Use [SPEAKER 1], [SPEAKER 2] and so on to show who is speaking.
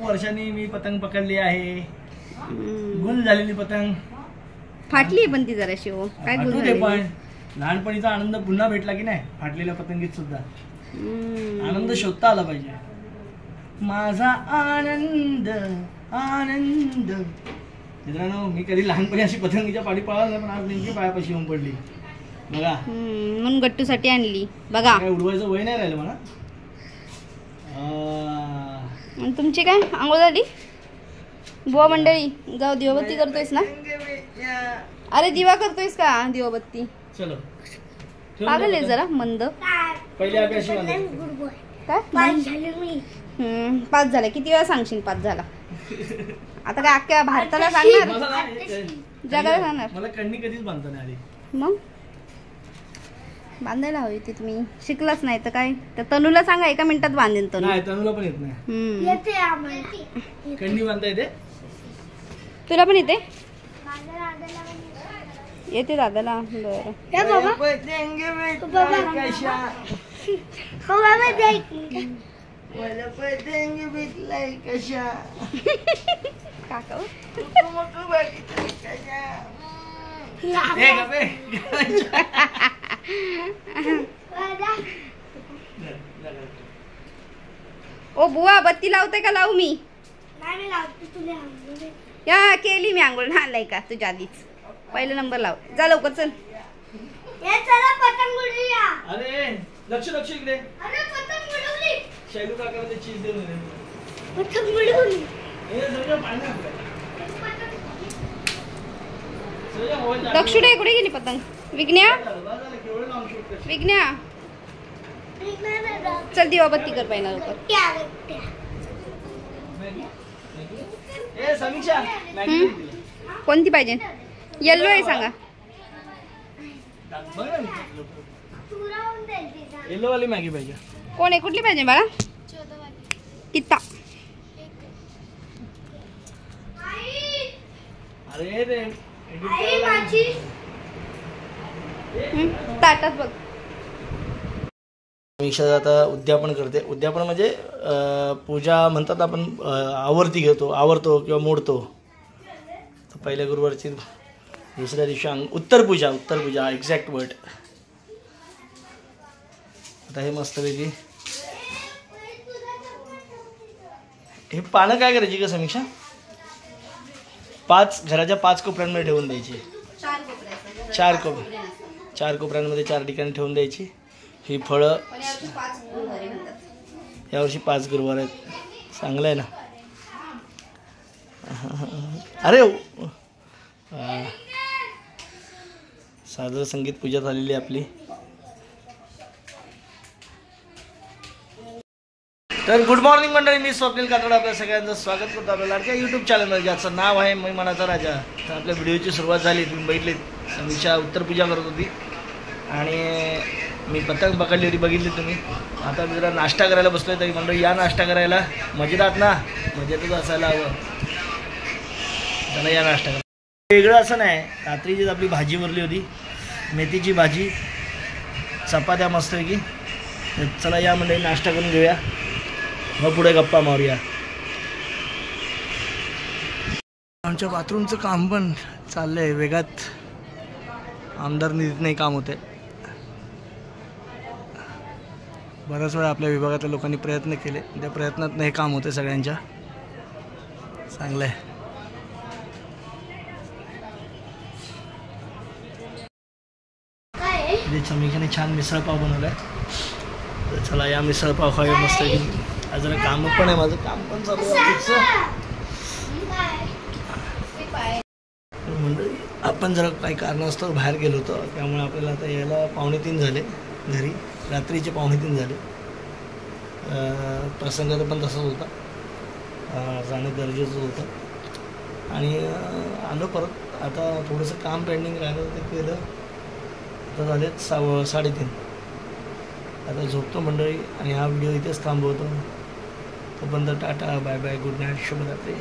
[SPEAKER 1] वर्षांनी मी पतंग पकडली आहे. गुल झालेली पतंग
[SPEAKER 2] फाटली पण ती जराशी हो. काय गुल झाली
[SPEAKER 1] पण लहानपणीचा आनंद पुन्हा भेटला की नाही. फाटलेल्या पतंगीत सुद्धा आनंद शोधता आला पाहिजे. माझा आनंद आनंद. मित्रांनो मी कधी लहानपणी अशी पतंगीच्या पाठी पळाला नाही, पण आज नेमकी पायापाशी येऊन पडली बघा.
[SPEAKER 2] म्हणून गट्टूसाठी आणली बघा.
[SPEAKER 1] काय उडवायचं वय नाही राहिलं मला.
[SPEAKER 2] तुमची काय आंघोळ झाली बुवा मंडळी? जाऊ दिवाबत्ती करतोयस ना? अरे दिवा करतोयस का? दिवाबत्ती
[SPEAKER 1] चलो
[SPEAKER 2] पागल आहे जरा मंद.
[SPEAKER 1] पहिले अभ्यासी
[SPEAKER 2] काय 5 झाले. किती वेळा सांगशील 5 झाला? आता काय अख्ख्या भारताला सांगणार, जगाला सांगणार?
[SPEAKER 1] मला कण्णी कधीच बांधता नाही आली.
[SPEAKER 2] मग बांधायला हवी ती. तुम्ही शिकलाच नाही तर काय? तर तनूला सांगा 1 मिनिटात बांधेन. तनू
[SPEAKER 1] नाही, तनूला पण येत नाही. कण्णी बांधता येते? तुला पण येते?
[SPEAKER 2] येते दादाला. बरं काका ओ बुवा बत्ती लावते का? लावू मी? या केली मी आंघोळ. नालाय का तुझ्या आधीच. पहिला नंबर लाव. जा लवकर चल.
[SPEAKER 1] अरे लक्ष लक्ष इकडे. शैलू काकाला ते चीज देऊन
[SPEAKER 2] दक्षिणे कुठे गेली पतंग? विघ्न्या विघ्न्या चल दिवाबत्ती कर पहिला लवकर. कोणती पाहिजे? येल्लो आहे सांगा.
[SPEAKER 1] येल्लो वाली मॅगी पाहिजे.
[SPEAKER 2] कोण आहे? कुठली पाहिजे बाळा? किता?
[SPEAKER 1] अरे रे
[SPEAKER 2] ताटात बघ.
[SPEAKER 1] समीक्षा आता उद्यापन करते. उद्यापन म्हणजे पूजा म्हणतात आपण. आवरतो किंवा मोडतो. तर पहिल्या गुरुवारची दुसऱ्या दिवशी उत्तर पूजा एक्झॅक्ट वर्ड. आता हे मस्तपैकी हे पानं काय करायची का समीक्षा? 5 घराच्या 5 कोपऱ्यांमध्ये ठेवून द्यायची. 4 कोपऱ्यांमध्ये 4 ठिकाणी ठेवून द्यायची. ही फळं यावर्षी 5 गुरुवार आहेत. चांगलं आहे ना? अरे सादर संगीत पूजा झालेली आपली. तर गुड मॉर्निंग मंडळी. मी स्वप्नील कातडे आपल्या सगळ्यांचं स्वागत करतो आपल्या लाडक्या यूट्यूब चॅनलमध्ये, ज्याचं नाव आहे मी मनाचा राजा. तर आपल्या व्हिडिओची सुरुवात झाली. तुम्ही बघितली समीक्षा उत्तर पूजा करत होती आणि मी पतंग पकडली होती, बघितली तुम्ही. आता मी जरा नाश्ता करायला बसलोय. तरी मंडळी या नाश्ता करायला. मजेदार ना? मजेतच असायला हवं. त्याला या नाश्ता करा. वेगळं असं नाही. रात्रीचीच आपली भाजी उरली होती, मेथीची भाजी, चपात्या मस्तपैकी. चला या मंडळी नाश्ता करून घेऊया, मग पुढे गप्पा मारूया. आमच्या बाथरूमचं काम पण चाललं आहे वेगात. आमदार निधीत नाही काम होते. बऱ्याच वेळा आपल्या विभागातल्या लोकांनी प्रयत्न केले. त्या प्रयत्नात हे काम होते सगळ्यांच्या. चांगलं आहे. समीक्षाने छान मिसळपाव बनवलाय. तर चला या मिसळपाव खाऊया मस्त. आज जरा काम पण आहे, माझं काम पण चालू आहे. मंडळी आपण जरा काही कारणास्तव बाहेर गेलो होतो, त्यामुळे आपल्याला आता यायला 2:45 झाले घरी. रात्रीचे 2:45 झाले. प्रसंग तर पण तसाच होता. जाणं गरजेचं होतं आणि आलो परत. आता थोडंसं काम पेंडिंग राहिलं ते केलं. आता झालेत 3:30. आता झोपतो मंडळी आणि हा व्हिडिओ इथेच थांबवतो. तोपर्यंत tata bye bye, good night, शुभरात्री.